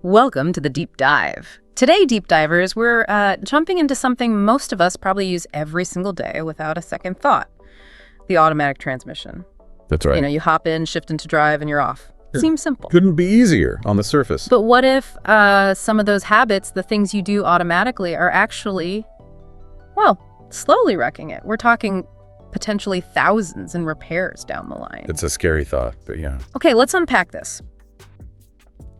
Welcome to the Deep Dive. Today, Deep Divers, we're jumping into something most of us probably use every single day without a second thought. The automatic transmission. That's right. You know, you hop in, shift into drive, and you're off. Seems simple. Couldn't be easier on the surface. But what if some of those habits, the things you do automatically, are actually, well, slowly wrecking it? We're talking potentially thousands in repairs down the line. It's a scary thought, but yeah. Okay, let's unpack this.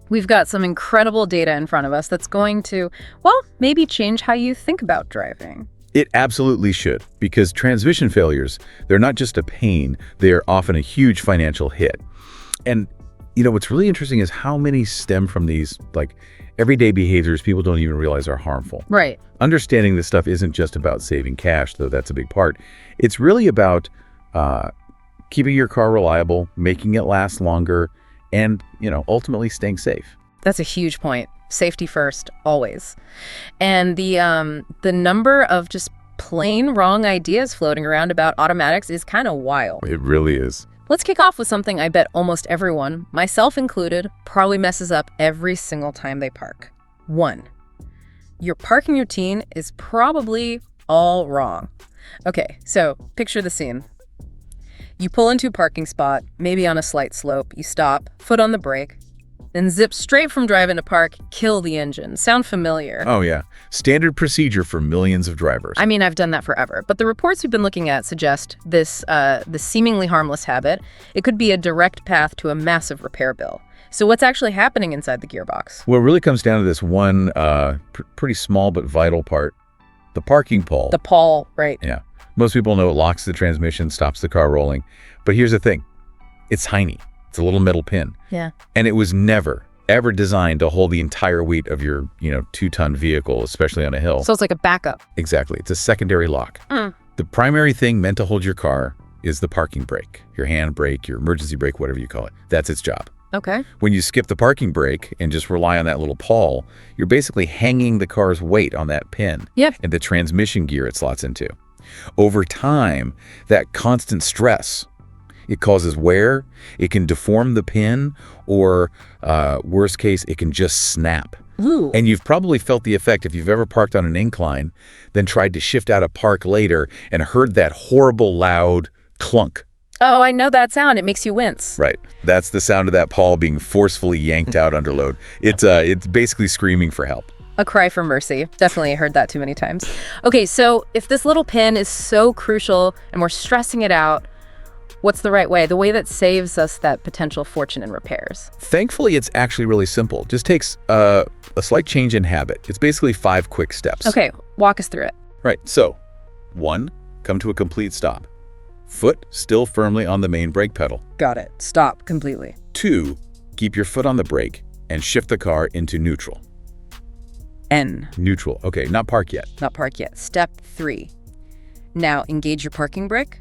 We've got some incredible data in front of us that's going to, well, maybe change how you think about driving. It absolutely should, because transmission failures, they're not just a pain, they're often a huge financial hit. And, you know, what's really interesting is how many stem from these, like, everyday behaviors people don't even realize are harmful. Right. Understanding this stuff isn't just about saving cash, though that's a big part. It's really about keeping your car reliable, making it last longer, and, you know, ultimately staying safe. That's a huge point. Safety first, always. And the number of just plain wrong ideas floating around about automatics is kind of wild. It really is. Let's kick off with something I bet almost everyone, myself included, probably messes up every single time they park. 1, your parking routine is probably all wrong. Okay, so picture the scene. You pull into a parking spot, maybe on a slight slope. You stop, foot on the brake, then zip straight from drive into park, kill the engine. Sound familiar? Oh, yeah. Standard procedure for millions of drivers. I mean, I've done that forever. But the reports we've been looking at suggest this seemingly harmless habit, it could be a direct path to a massive repair bill. So what's actually happening inside the gearbox? Well, it really comes down to this one pretty small but vital part, the parking pole. The pawl, right. Yeah. Most people know it locks the transmission, stops the car rolling. But here's the thing. It's tiny. It's a little metal pin. Yeah. And it was never, ever designed to hold the entire weight of your, 2-ton vehicle, especially on a hill. So it's like a backup. Exactly. It's a secondary lock. The primary thing meant to hold your car is the parking brake, your hand brake, your emergency brake, whatever you call it. That's its job. Okay. When you skip the parking brake and just rely on that little pawl, you're basically hanging the car's weight on that pin. Yep. And the transmission gear it slots into. Over time, that constant stress, it causes wear, it can deform the pin, or worst case, it can just snap. Ooh. And you've probably felt the effect if you've ever parked on an incline, then tried to shift out of park later and heard that horrible loud clunk. Oh, I know that sound. It makes you wince. Right. That's the sound of that pawl being forcefully yanked out under load. It's basically screaming for help. A cry for mercy. Definitely heard that too many times. Okay, so if this little pin is so crucial and we're stressing it out, what's the right way? The way that saves us that potential fortune in repairs. Thankfully, it's actually really simple. Just takes a slight change in habit. It's basically 5 quick steps. Okay, walk us through it. Right. So, 1, come to a complete stop. Foot still firmly on the main brake pedal. Got it. Stop completely. 2, keep your foot on the brake and shift the car into neutral. N. Neutral. Okay, not park yet. Not park yet. Step 3. Now engage your parking brake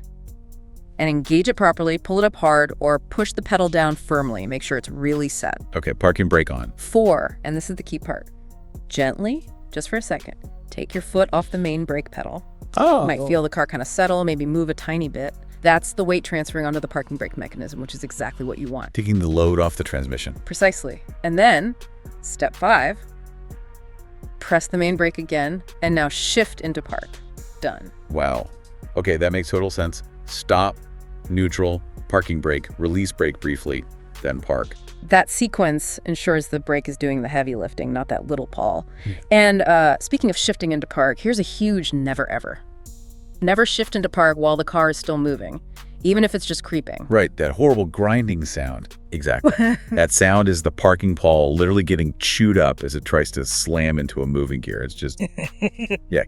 and engage it properly, pull it up hard, or push the pedal down firmly. Make sure it's really set. Okay, parking brake on. 4, and this is the key part. Gently, just for a second, take your foot off the main brake pedal. Oh. You might feel the car kind of settle, maybe move a tiny bit. That's the weight transferring onto the parking brake mechanism, which is exactly what you want. Taking the load off the transmission. Precisely. And then, step 5, press the main brake again, and now shift into park. Done. Wow. Okay, that makes total sense. Stop, neutral, parking brake, release brake briefly, then park. That sequence ensures the brake is doing the heavy lifting, not that little pawl. And speaking of shifting into park, here's a huge never ever. Never shift into park while the car is still moving, even if it's just creeping. Right, that horrible grinding sound. Exactly. That sound is the parking pawl literally getting chewed up as it tries to slam into a moving gear. It's just,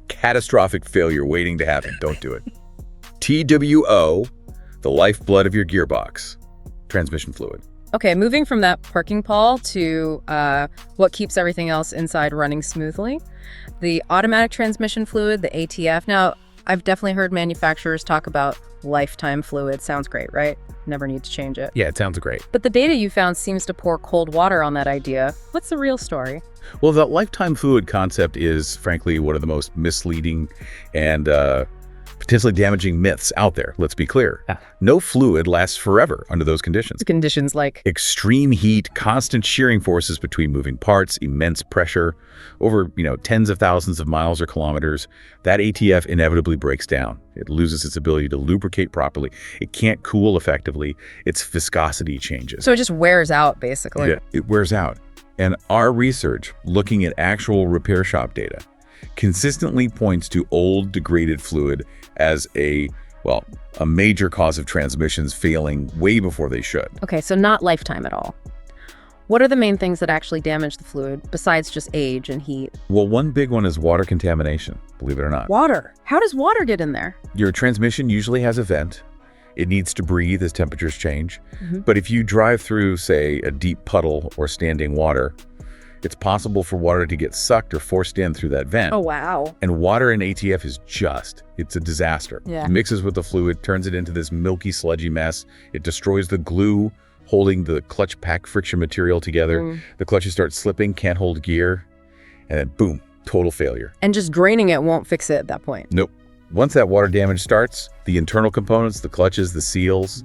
catastrophic failure waiting to happen. Don't do it. TWO, the lifeblood of your gearbox, transmission fluid. Okay, moving from that parking pawl to what keeps everything else inside running smoothly, the automatic transmission fluid, the ATF. Now, I've definitely heard manufacturers talk about lifetime fluid. Sounds great, right? Never need to change it. Yeah, it sounds great. But the data you found seems to pour cold water on that idea. What's the real story? Well, the lifetime fluid concept is, frankly, one of the most misleading and potentially damaging myths out there. Let's be clear. Yeah. No fluid lasts forever under those conditions. Conditions like Extreme heat, constant shearing forces between moving parts, immense pressure over, tens of thousands of miles or kilometers. That ATF inevitably breaks down. It loses its ability to lubricate properly. It can't cool effectively. Its viscosity changes. so it just wears out, basically. Yeah, it wears out. And our research, looking at actual repair shop data, consistently points to old, degraded fluid as a major cause of transmissions failing way before they should. Okay, so not lifetime at all. What are the main things that actually damage the fluid besides just age and heat? Well, one big one is water contamination, believe it or not. Water. How does water get in there? Your transmission usually has a vent. It needs to breathe as temperatures change. But if you drive through, say, a deep puddle or standing water, it's possible for water to get sucked or forced in through that vent. Oh, wow. And water in ATF is it's a disaster. Yeah. It mixes with the fluid, turns it into this milky, sludgy mess. It destroys the glue holding the clutch pack friction material together. The clutches start slipping, can't hold gear, and then boom, total failure. And just draining it won't fix it at that point. Nope. Once that water damage starts, the internal components, the clutches, the seals,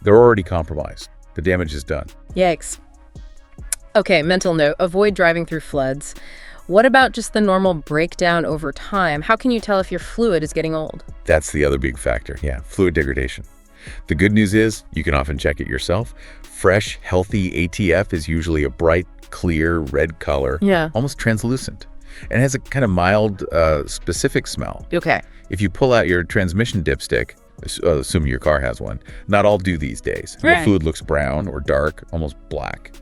they're already compromised. The damage is done. Yikes. Okay, mental note, avoid driving through floods. What about just the normal breakdown over time? How can you tell if your fluid is getting old? That's the other big factor. Yeah, fluid degradation. The good news is you can often check it yourself. Fresh, healthy ATF is usually a bright, clear red color, almost translucent, and has a kind of mild, specific smell. Okay. If you pull out your transmission dipstick, assuming your car has one, not all do these days. Right. The fluid looks brown or dark, almost black.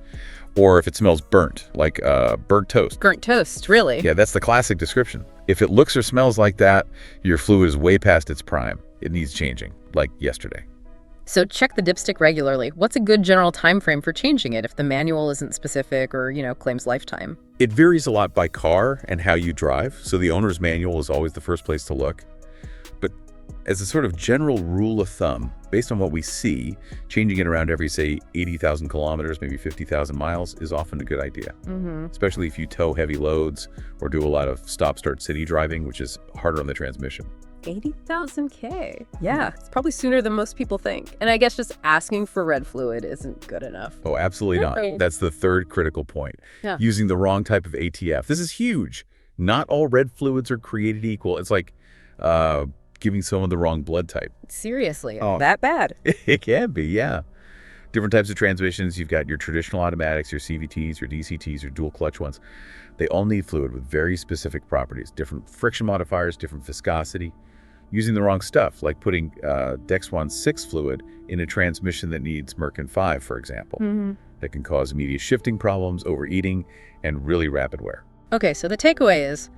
Or if it smells burnt, like burnt toast. Burnt toast, really? Yeah, that's the classic description. If it looks or smells like that, your fluid is way past its prime. It needs changing, like yesterday. So check the dipstick regularly. What's a good general time frame for changing it if the manual isn't specific or, claims lifetime? It varies a lot by car and how you drive, so the owner's manual is always the first place to look. But as a sort of general rule of thumb, based on what we see, changing it around every, say, 80,000 kilometers, maybe 50,000 miles is often a good idea, especially if you tow heavy loads or do a lot of stop-start city driving, which is harder on the transmission. 80,000 K. Yeah, it's probably sooner than most people think. And I guess just asking for red fluid isn't good enough. Oh, absolutely not. That's the third critical point. Yeah. Using the wrong type of ATF. This is huge. Not all red fluids are created equal. It's like giving someone the wrong blood type. Seriously, Oh. that bad? It can be, yeah. Different types of transmissions. You've got your traditional automatics, your CVTs, your DCTs, your dual clutch ones. They all need fluid with very specific properties, different friction modifiers, different viscosity. Using the wrong stuff, like putting Dexwan 6 fluid in a transmission that needs Merkin 5, for example, that can cause immediate shifting problems, overeating, and really rapid wear. Okay, so the takeaway is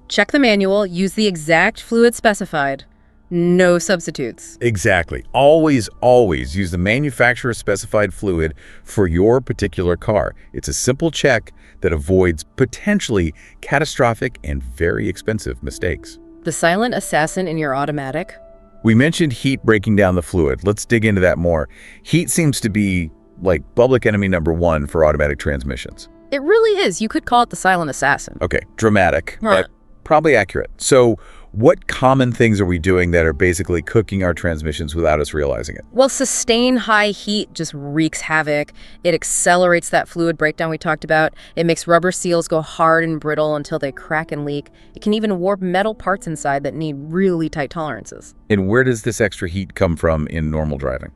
check the manual, use the exact fluid specified, no substitutes. Exactly. Always, always use the manufacturer specified fluid for your particular car. It's a simple check that avoids potentially catastrophic and very expensive mistakes. The silent assassin in your automatic? We mentioned heat breaking down the fluid. Let's dig into that more. Heat seems to be like public enemy number one for automatic transmissions. It really is. You could call it the silent assassin. Okay, dramatic, Right. but probably accurate. So what common things are we doing that are basically cooking our transmissions without us realizing it? Well, sustained high heat just wreaks havoc. It accelerates that fluid breakdown we talked about. It makes rubber seals go hard and brittle until they crack and leak. It can even warp metal parts inside that need really tight tolerances. And where does this extra heat come from in normal driving?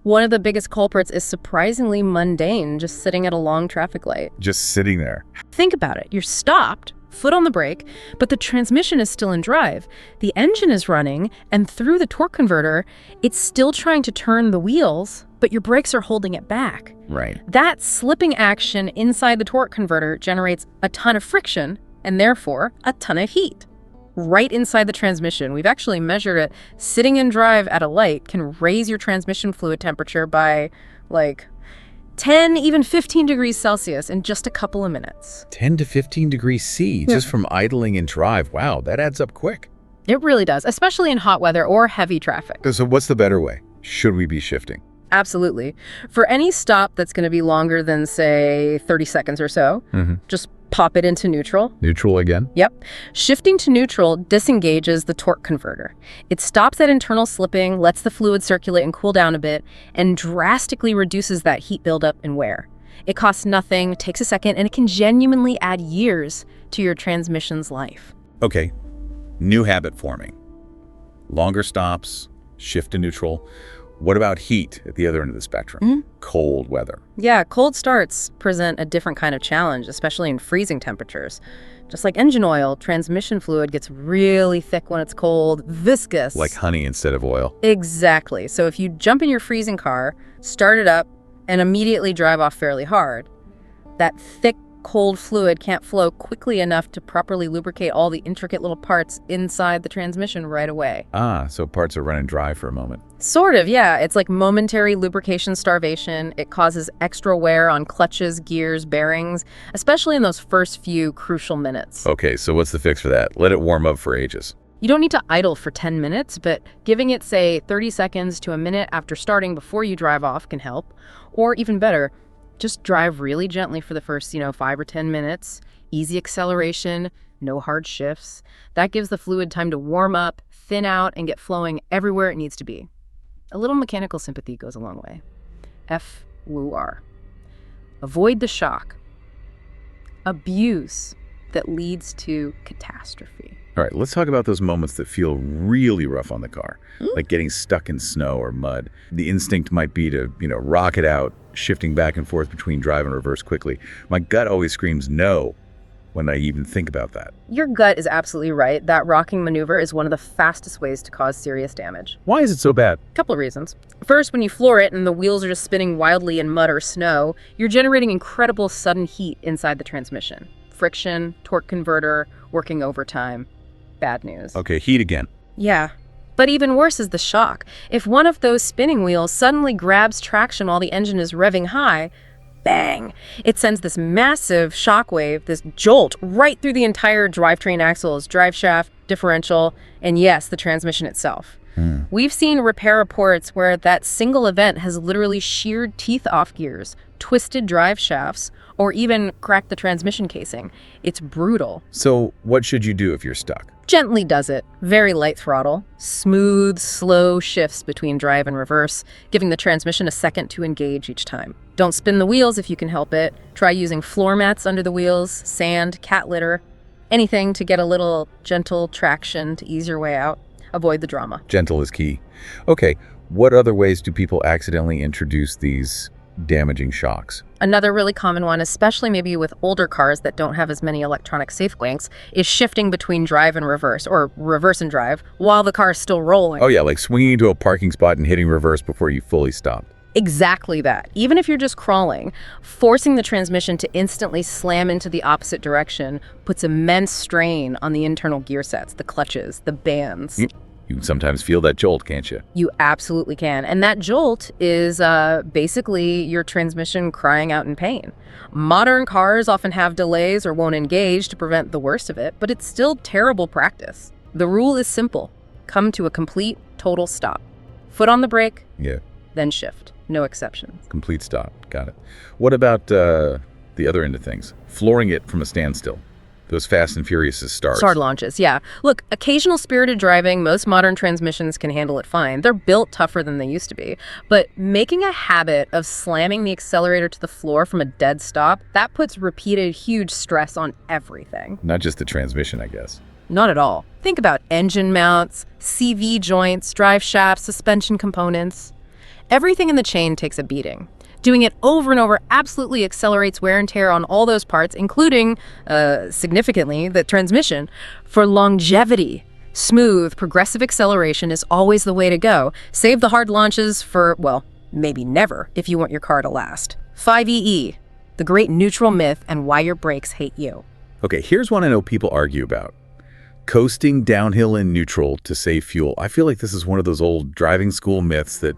One of the biggest culprits is surprisingly mundane, just sitting at a long traffic light. Just sitting there. Think about it. You're stopped, foot on the brake, but the transmission is still in drive. The engine is running, and through the torque converter, it's still trying to turn the wheels, but your brakes are holding it back. Right. That slipping action inside the torque converter generates a ton of friction, and therefore a ton of heat. Right inside the transmission. We've actually measured it. Sitting in drive at a light can raise your transmission fluid temperature by, 10, even 15 degrees Celsius in just a couple of minutes. 10 to 15 degrees C just from idling in drive. Wow, that adds up quick. It really does, especially in hot weather or heavy traffic. So what's the better way? Should we be shifting? Absolutely. For any stop that's going to be longer than, say, 30 seconds or so, just pop it into neutral. Neutral again? Yep. Shifting to neutral disengages the torque converter. It stops that internal slipping, lets the fluid circulate and cool down a bit, and drastically reduces that heat buildup and wear. It costs nothing, takes a second, and it can genuinely add years to your transmission's life. Okay, new habit forming. Longer stops, shift to neutral. What about heat at the other end of the spectrum? Cold weather. Yeah, cold starts present a different kind of challenge, especially in freezing temperatures. Just like engine oil, transmission fluid gets really thick when it's cold, viscous. Like honey instead of oil. Exactly. So if you jump in your freezing car, start it up, and immediately drive off fairly hard, that thick, cold fluid can't flow quickly enough to properly lubricate all the intricate little parts inside the transmission right away. Ah, so parts are running dry for a moment. Sort of, yeah. It's like momentary lubrication starvation. It causes extra wear on clutches, gears, bearings, especially in those first few crucial minutes. Okay, so what's the fix for that? Let it warm up for ages. You don't need to idle for 10 minutes, but giving it, say, 30 seconds to a minute after starting before you drive off can help. Or even better, just drive really gently for the first, 5 or 10 minutes. Easy acceleration, no hard shifts. That gives the fluid time to warm up, thin out, and get flowing everywhere it needs to be. A little mechanical sympathy goes a long way. F-W-R. Avoid the shock. Abuse that leads to catastrophe. All right, let's talk about those moments that feel really rough on the car, like getting stuck in snow or mud. The instinct might be to, rock it out, shifting back and forth between drive and reverse quickly. My gut always screams no when I even think about that. Your gut is absolutely right. That rocking maneuver is one of the fastest ways to cause serious damage. Why is it so bad? Couple of reasons. First, when you floor it and the wheels are just spinning wildly in mud or snow, you're generating incredible sudden heat inside the transmission. Friction, torque converter, working overtime. Bad news. Okay, heat again. Yeah. But even worse is the shock. If one of those spinning wheels suddenly grabs traction while the engine is revving high, bang! It sends this massive shock wave, this jolt, right through the entire drivetrain axles, drive shaft, differential, and yes, the transmission itself. We've seen repair reports where that single event has literally sheared teeth off gears, twisted drive shafts, or even cracked the transmission casing. It's brutal. So what should you do if you're stuck? Gently does it. Very light throttle. Smooth, slow shifts between drive and reverse, giving the transmission a second to engage each time. Don't spin the wheels if you can help it. Try using floor mats under the wheels, sand, cat litter, anything to get a little gentle traction to ease your way out. Avoid the drama. Gentle is key. Okay, what other ways do people accidentally introduce these damaging shocks? Another really common one, especially maybe with older cars that don't have as many electronic safe links, is shifting between drive and reverse, or reverse and drive, while the car is still rolling. Oh yeah, like swinging into a parking spot and hitting reverse before you fully stop. Exactly that. Even if you're just crawling, forcing the transmission to instantly slam into the opposite direction puts immense strain on the internal gear sets, the clutches, the bands. You can sometimes feel that jolt, can't you? You absolutely can. And that jolt is basically your transmission crying out in pain. Modern cars often have delays or won't engage to prevent the worst of it, but it's still terrible practice. The rule is simple. Come to a complete, total stop. Foot on the brake, Yeah. then shift. No exceptions. Complete stop. Got it. What about the other end of things? Flooring it from a standstill. Those Fast and Furious starts. Start launches, yeah. Look, occasional spirited driving, most modern transmissions can handle it fine. They're built tougher than they used to be. But making a habit of slamming the accelerator to the floor from a dead stop, that puts repeated huge stress on everything. Not just the transmission, I guess. Not at all. Think about engine mounts, CV joints, drive shafts, suspension components. Everything in the chain takes a beating. Doing it over and over absolutely accelerates wear and tear on all those parts, including, significantly, the transmission. For longevity, smooth, progressive acceleration is always the way to go. Save the hard launches for, well, maybe never, if you want your car to last. 5EE, the great neutral myth and why your brakes hate you. Okay, here's one I know people argue about. Coasting downhill in neutral to save fuel. I feel like this is one of those old driving school myths that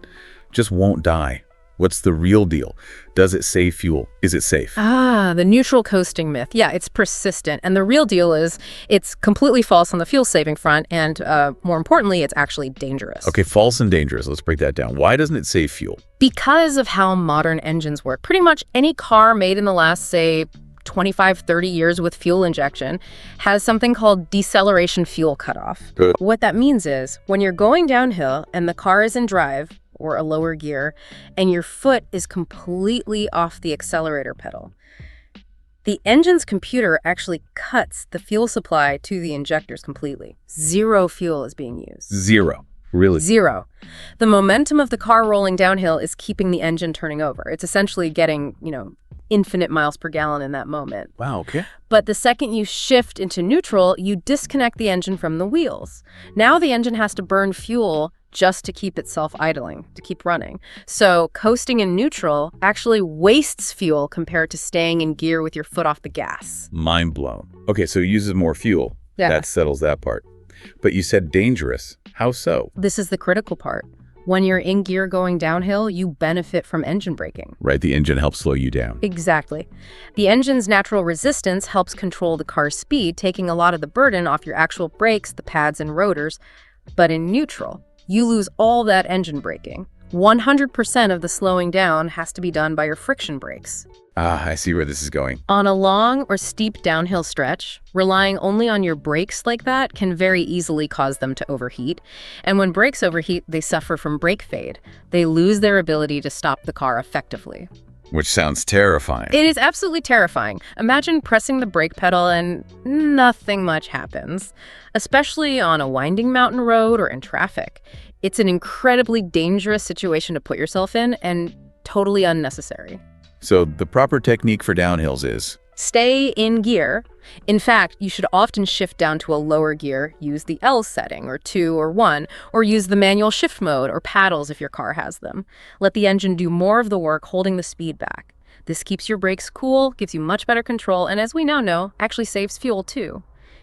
just won't die. What's the real deal? Does it save fuel? Is it safe? The neutral coasting myth. Yeah, it's persistent. And the real deal is it's completely false on the fuel-saving front, and more importantly, it's actually dangerous. Okay, false and dangerous. Let's break that down. Why doesn't it save fuel? Because of how modern engines work. Pretty much any car made in the last, say, 25, 30 years with fuel injection, has something called deceleration fuel cutoff. What that means is when you're going downhill and the car is in drive, or a lower gear, and your foot is completely off the accelerator pedal, the engine's computer actually cuts the fuel supply to the injectors completely. Zero fuel is being used. Zero. Really? Zero. The momentum of the car rolling downhill is keeping the engine turning over. It's essentially getting, infinite miles per gallon in that moment. Wow, okay. But the second you shift into neutral, you disconnect the engine from the wheels. Now the engine has to burn fuel just to keep itself idling, to keep running. So coasting in neutral actually wastes fuel compared to staying in gear with your foot off the gas. Mind blown. Okay, so it uses more fuel. Yeah. That settles that part. But you said dangerous. How so? This is the critical part. When you're in gear going downhill, you benefit from engine braking. Right, the engine helps slow you down. Exactly. The engine's natural resistance helps control the car's speed, taking a lot of the burden off your actual brakes, the pads and rotors. But in neutral, you lose all that engine braking. 100% of the slowing down has to be done by your friction brakes. Ah, I see where this is going. On a long or steep downhill stretch, relying only on your brakes like that can very easily cause them to overheat. And when brakes overheat, they suffer from brake fade. They lose their ability to stop the car effectively. Which sounds terrifying. It is absolutely terrifying. Imagine pressing the brake pedal and nothing much happens, especially on a winding mountain road or in traffic. It's an incredibly dangerous situation to put yourself in and totally unnecessary. So the proper technique for downhills is? Stay in gear. In fact, you should often shift down to a lower gear, use the L setting, or 2 or 1, or use the manual shift mode or paddles if your car has them. Let the engine do more of the work, holding the speed back. This keeps your brakes cool, gives you much better control, and as we now know, actually saves fuel too.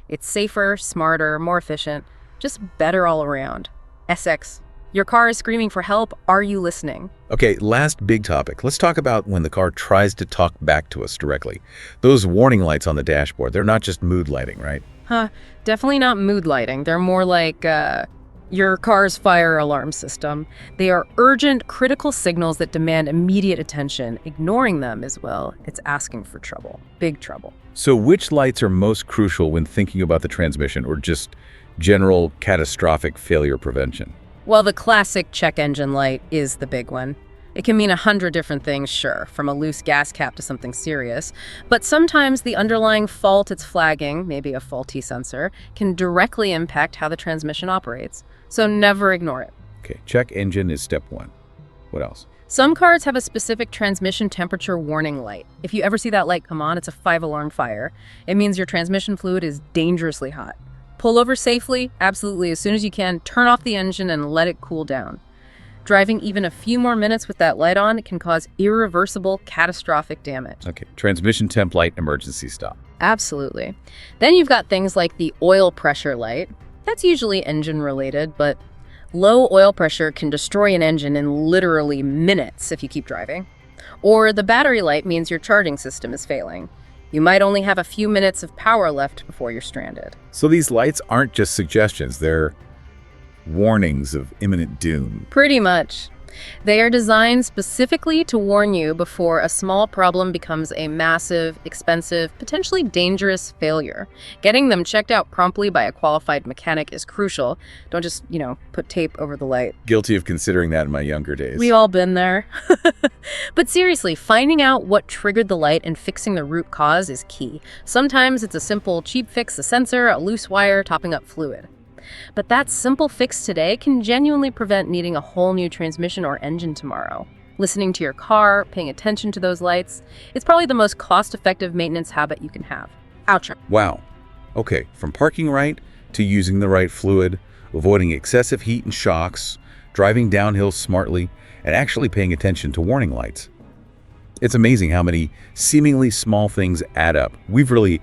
It's safer, smarter, more efficient, just better all around. SX. Your car is screaming for help. Are you listening? Okay, last big topic. Let's talk about when the car tries to talk back to us directly. Those warning lights on the dashboard, they're not just mood lighting, right? Definitely not mood lighting. They're more like your car's fire alarm system. They are urgent, critical signals that demand immediate attention. Ignoring them as well, it's asking for trouble. Big trouble. So which lights are most crucial when thinking about the transmission or just general catastrophic failure prevention? Well, the classic check engine light is the big one. It can mean 100 different things, sure, from a loose gas cap to something serious. But sometimes the underlying fault it's flagging, maybe a faulty sensor, can directly impact how the transmission operates. So never ignore it. Okay, check engine is step 1. What else? Some cars have a specific transmission temperature warning light. If you ever see that light come on, it's a 5-alarm fire. It means your transmission fluid is dangerously hot. Pull over safely, absolutely, as soon as you can, turn off the engine and let it cool down. Driving even a few more minutes with that light on can cause irreversible, catastrophic damage. Okay, transmission temp light, emergency stop. Absolutely. Then you've got things like the oil pressure light. That's usually engine related, but low oil pressure can destroy an engine in literally minutes if you keep driving. Or the battery light means your charging system is failing. You might only have a few minutes of power left before you're stranded. So these lights aren't just suggestions, they're warnings of imminent doom. Pretty much. They are designed specifically to warn you before a small problem becomes a massive, expensive, potentially dangerous failure. Getting them checked out promptly by a qualified mechanic is crucial. Don't just, put tape over the light. Guilty of considering that in my younger days. We all been there. But seriously, finding out what triggered the light and fixing the root cause is key. Sometimes it's a simple cheap fix, a sensor, a loose wire, topping up fluid. But that simple fix today can genuinely prevent needing a whole new transmission or engine tomorrow. Listening to your car, paying attention to those lights, it's probably the most cost-effective maintenance habit you can have. Outro. Wow. Okay, from parking right to using the right fluid, avoiding excessive heat and shocks, driving downhill smartly, and actually paying attention to warning lights. It's amazing how many seemingly small things add up. We've really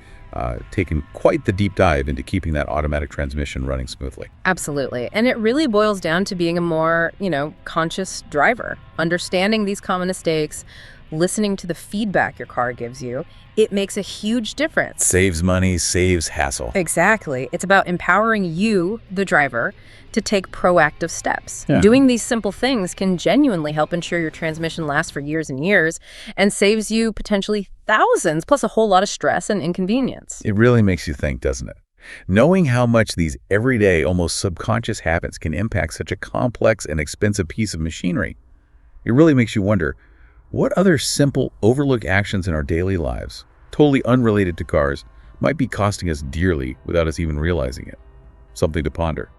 taken quite the deep dive into keeping that automatic transmission running smoothly. Absolutely. And it really boils down to being a more, conscious driver, understanding these common mistakes, listening to the feedback your car gives you. It makes a huge difference. Saves money, saves hassle. Exactly. It's about empowering you, the driver, to take proactive steps. Yeah. Doing these simple things can genuinely help ensure your transmission lasts for years and years and saves you potentially thousands, plus a whole lot of stress and inconvenience. It really makes you think, doesn't it? Knowing how much these everyday, almost subconscious habits can impact such a complex and expensive piece of machinery, it really makes you wonder, what other simple, overlooked actions in our daily lives, totally unrelated to cars, might be costing us dearly without us even realizing it? Something to ponder.